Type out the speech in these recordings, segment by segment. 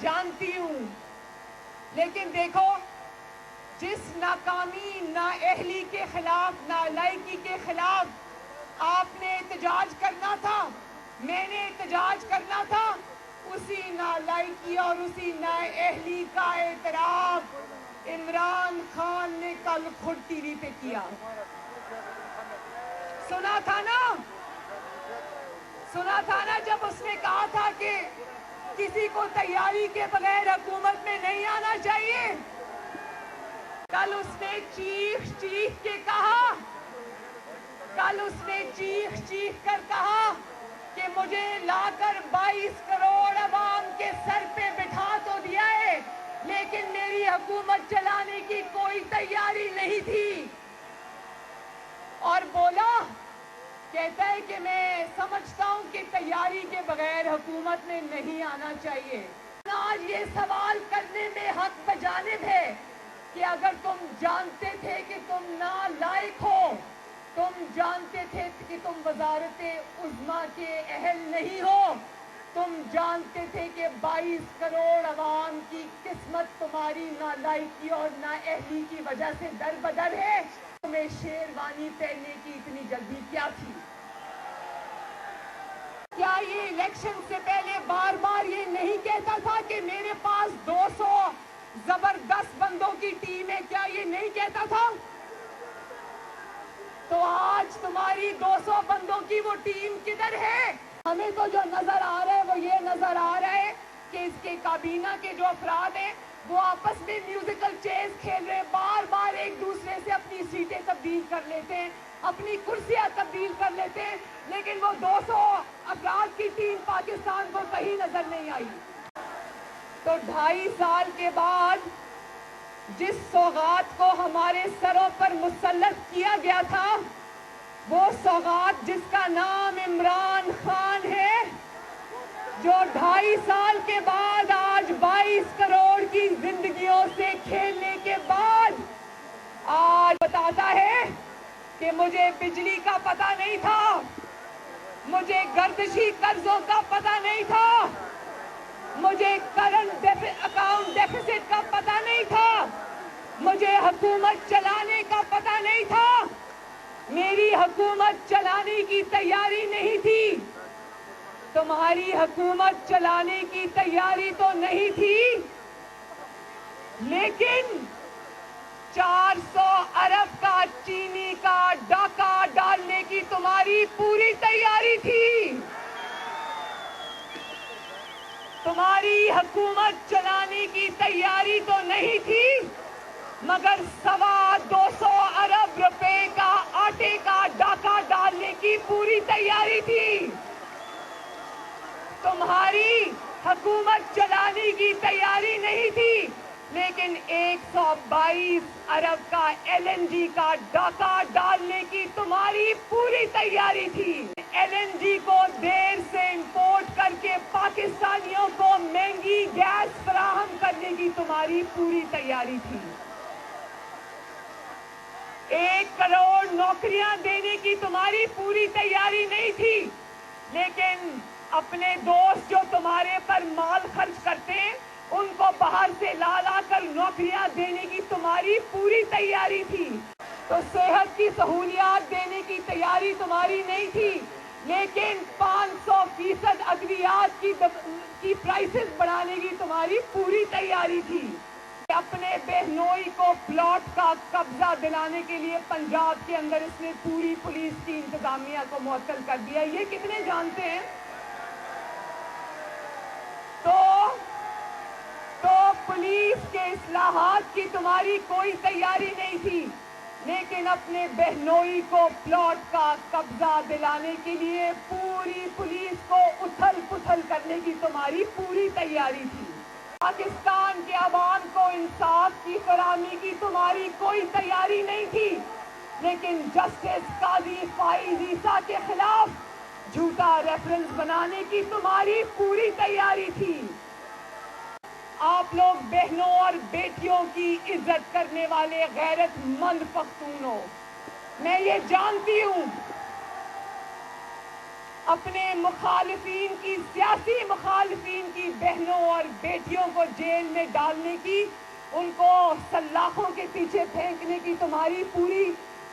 جانتی ہوں، لیکن دیکھو جس ناکامی، نااہلی کے خلاف، نالائکی کے خلاف آپ نے احتجاج کرنا تھا، میں نے احتجاج کرنا تھا، اسی نالائکی اور اسی نااہلی کا اعتراف عمران خان نے کل خود ٹی وی پہ کیا۔ سنا تھا نا جب اس نے کہا تھا کہ کسی کو تیاری کے بغیر حکومت میں نہیں آنا چاہیے۔ کل اس نے چیخ کر کہا کہ مجھے لا کر 22 کروڑ عوام کے سر پہ بٹھا تو دیا ہے، لیکن میری حکومت چلانے کی کوئی تیاری نہیں تھی۔ اور بولا، کہتا ہے کہ میں سمجھتا ہوں کہ تیاری کے بغیر حکومت میں نہیں آنا چاہیے۔ آج یہ سوال کرنے میں حق بجانب ہے کہ اگر تم جانتے تھے کہ تم نالائق ہو، تم جانتے تھے کہ تم وزارت عظمیٰ کے اہل نہیں ہو، تم جانتے تھے کہ 22 کروڑ عوام کی قسمت تمہاری نالائکی اور نااہلی کی وجہ سے در بدر ہے، تمہیں شیروانی پہننے کی اتنی جلدی کیا تھی؟ کیا یہ الیکشن سے پہلے بار بار یہ نہیں کہتا تھا کہ میرے پاس 200 زبردست بندوں کی ٹیم ہے؟ کیا یہ نہیں کہتا تھا؟ تو آج تمہاری 200 بندوں کی وہ ٹیم کدھر ہے؟ ہمیں تو جو نظر آ رہا ہے وہ یہ نظر آ رہا ہے کہ اس کے کابینہ کے جو افراد ہیں وہ آپس میں میوزیکل چیز کھیل رہے ہیں، بار بار ایک دوسرے سے اپنی سیٹیں تبدیل کر لیتے ہیں، اپنی کرسیاں تبدیل کر لیتے ہیں، لیکن وہ 200 افراد کی ٹیم پاکستان کو کہیں نظر نہیں آئی۔ تو 2.5 سال کے بعد جس سوغات کو ہمارے سروں پر مسلط کیا گیا تھا، وہ سوغات جس کا نام عمران خان ہے، جو 2.5 سال کے بعد آج 22 کروڑ کی زندگیوں سے کھیلنے کے بعد آج بتاتا ہے کہ مجھے بجلی کا پتہ نہیں تھا، مجھے گردشی قرضوں کا پتہ نہیں تھا، مجھے کرنٹ اکاؤنٹ ڈیفیسٹ کا پتہ نہیں تھا، مجھے حکومت چلانے کا پتہ نہیں تھا، میری حکومت چلانے کی تیاری نہیں تھی۔ تمہاری حکومت چلانے کی تیاری تو نہیں تھی، لیکن 400 ارب کا چینی کا ڈاکہ ڈالنے کی تمہاری پوری تیاری تھی۔ تمہاری حکومت چلانے کی تیاری تو نہیں تھی، مگر 250 ارب روپے کا آٹے کا ڈاکہ ڈالنے کی پوری تیاری تھی۔ تمہاری حکومت چلانے کی تیاری نہیں تھی، لیکن 122 ارب کا LNG کا ڈاکہ ڈالنے کی تمہاری پوری تیاری تھی۔ LNG کو دیر سے امپورٹ کر کے پاکستانیوں کو مہنگی گیس فراہم کرنے کی تمہاری پوری تیاری تھی۔ 1 کروڑ نوکریاں دینے کی تمہاری پوری تیاری نہیں تھی، لیکن اپنے دوست جو تمہارے پر مال خرچ کرتے ہیں ان کو باہر سے لا کر نوکریاں دینے کی تمہاری پوری تیاری تھی۔ تو صحت کی سہولیات دینے کی تیاری تمہاری نہیں تھی، لیکن 500% ادویات کی پرائسز بڑھانے کی تمہاری پوری تیاری تھی۔ اپنے بہنوئی کو پلاٹ کا قبضہ دلانے کے لیے پنجاب کے اندر اس نے پوری پولیس کی انتظامیہ کو معطل کر دیا۔ یہ کتنے جانتے ہیں؟ تو پولیس کے اصلاحات کی تمہاری کوئی تیاری نہیں تھی، لیکن اپنے بہنوئی کو پلاٹ کا قبضہ دلانے کے لیے پوری پولیس کو اتھل پتھل کرنے کی تمہاری پوری تیاری تھی۔ پاکستان کے عوام کو انصاف کی فراہمی کی تمہاری کوئی تیاری نہیں تھی، لیکن جسٹس قاضی فائز عیسیٰ کے خلاف جھوٹا ریفرنس بنانے کی تمہاری پوری تیاری تھی۔ آپ لوگ بہنوں اور بیٹیوں کی عزت کرنے والے غیرت مند پختون ہو، میں یہ جانتی ہوں، اپنے مخالفین کی، سیاسی مخالفین کی بہنوں اور بیٹیوں کو جیل میں ڈالنے کی، ان کو سلاخوں کے پیچھے پھینکنے کی تمہاری پوری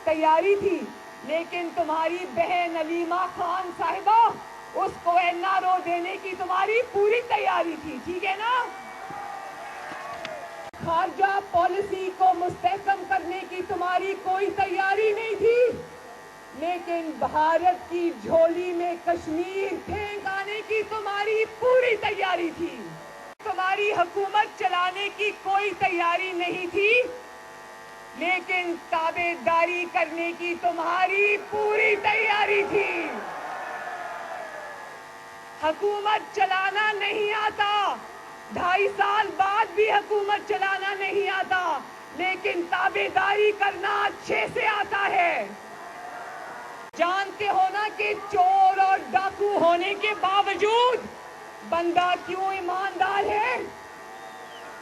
تیاری تھی، لیکن تمہاری بہن علیمہ خان صاحبہ، اس کو این آر او دینے کی تمہاری پوری تیاری تھی، ٹھیک ہے نا؟ خارجہ پالیسی کو مستحکم کرنے کی تمہاری کوئی تیاری نہیں تھی، لیکن بھارت کی جھولی میں کشمیر پھینک آنے کی تمہاری پوری تیاری تھی۔ تمہاری حکومت چلانے کی کوئی تیاری نہیں تھی، لیکن تابع داری کرنے کی تمہاری پوری تیاری تھی۔ حکومت چلانا نہیں آتا، 2.5 سال بعد بھی حکومت چلانا نہیں آتا، لیکن تابع داری کرنا اچھے سے آتا ہے۔ جانتے ہو نا کہ چور اور ڈاکو ہونے کے باوجود بندہ کیوں ایماندار ہے؟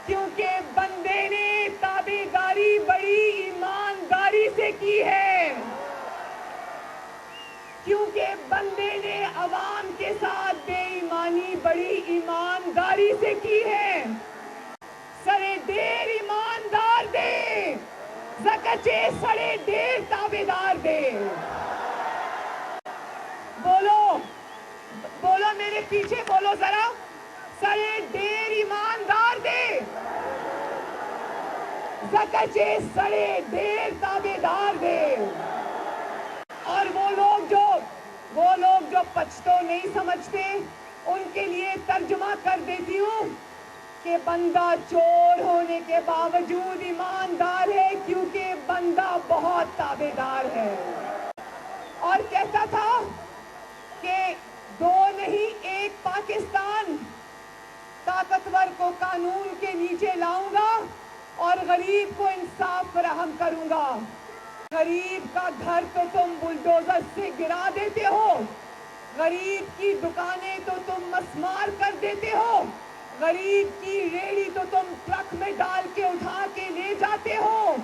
کیونکہ بندے نے تابع داری بڑی ایمانداری سے کی ہے، کیونکہ بندے نے عوام کے ساتھ بے ایمانی بڑی ایمانداری سے کی ہے۔ سڑے دیر ایماندار دے، زکچے سڑے دیر تابع دار دے۔ بولو بولو میرے پیچھے بولو ذرا، سڑے دیر ایماندار دے، زکچے سڑے دیر تابع دار دے۔ اور وہ لوگ جو پچھتو نہیں سمجھتے، ان کے لیے ترجمہ کر دیتی ہوں کہ بندہ چور ہونے کے باوجود ایماندار ہے، کیونکہ بندہ بہت تابع دار ہے۔ اور کہتا تھا کہ 2 نہیں 1 پاکستان، طاقتور کو قانون کے نیچے لاؤں گا اور غریب کو انصاف فراہم کروں گا۔ غریب کا گھر تو تم بلڈوزر سے گرا دیتے ہو، غریب کی دکانیں تو تم مسمار کر دیتے ہو، غریب کی ریڑھی تو تم ٹرک میں ڈال کے اٹھا کے لے جاتے ہو،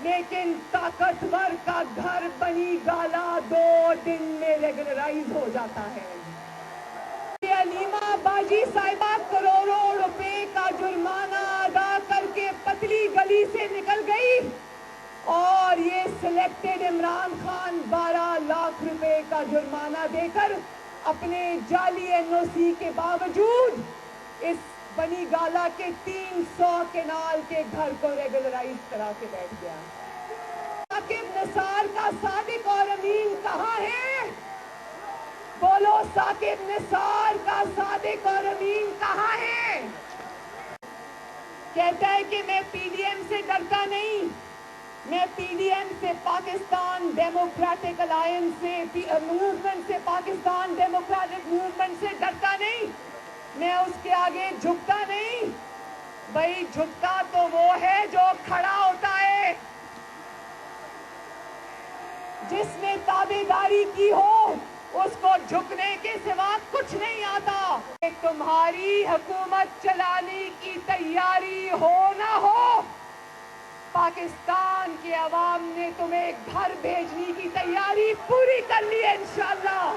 لیکن طاقتور کا گھر بنی گالا 2 دن میں ریگولرائز ہو جاتا ہے۔ علیمہ باجی صاحبہ کروڑوں روپے کا جرمانہ ادا کر کے پتلی گلی سے نکل گئی، اور یہ سلیکٹڈ عمران خان 12 لاکھ روپے کا جرمانہ دے کر اپنے جعلی این او سی کے باوجود اس بنی گالا کے 300 کنال کے گھر کو ریگولرائز کرا کے بیٹھ گیا۔ ثاقب نثار کا صادق اور امین کہاں ہے؟ بولو، ثاقب نثار کا صادق اور امین کہاں ہے؟ کہتا ہے کہ میں پی ڈی ایم سے ڈرتا نہیں، میں پی ڈی ایم سے، پاکستان ڈیموکریٹک الائنس سے، موومنٹ سے، پاکستان ڈیموکریٹک موومنٹ سے ڈرتا نہیں، میں اس کے آگے جھکتا نہیں۔ بھائی جھکتا تو وہ ہے جو کھڑا ہوتا ہے، جس نے تابع داری کی ہو، اس کو جھکنے کے سوا کچھ نہیں آتا۔ تمہاری حکومت چلانے کی تیاری ہو نہ ہو، پاکستان کے عوام نے تمہیں گھر بھیجنے کی تیاری پوری کر لی ہے انشاءاللہ۔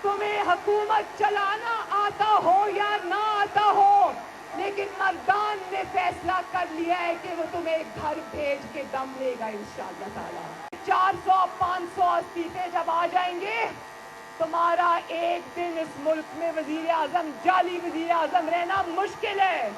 تمہیں حکومت چلانا آتا ہو یا نہ آتا ہو، لیکن مردان نے فیصلہ کر لیا ہے کہ وہ تمہیں گھر بھیج کے دم لے گا انشاءاللہ تعالی۔ 400-500 استعفے جب آ جائیں گے، تمہارا ایک دن اس ملک میں وزیر اعظم، جعلی وزیر اعظم رہنا مشکل ہے۔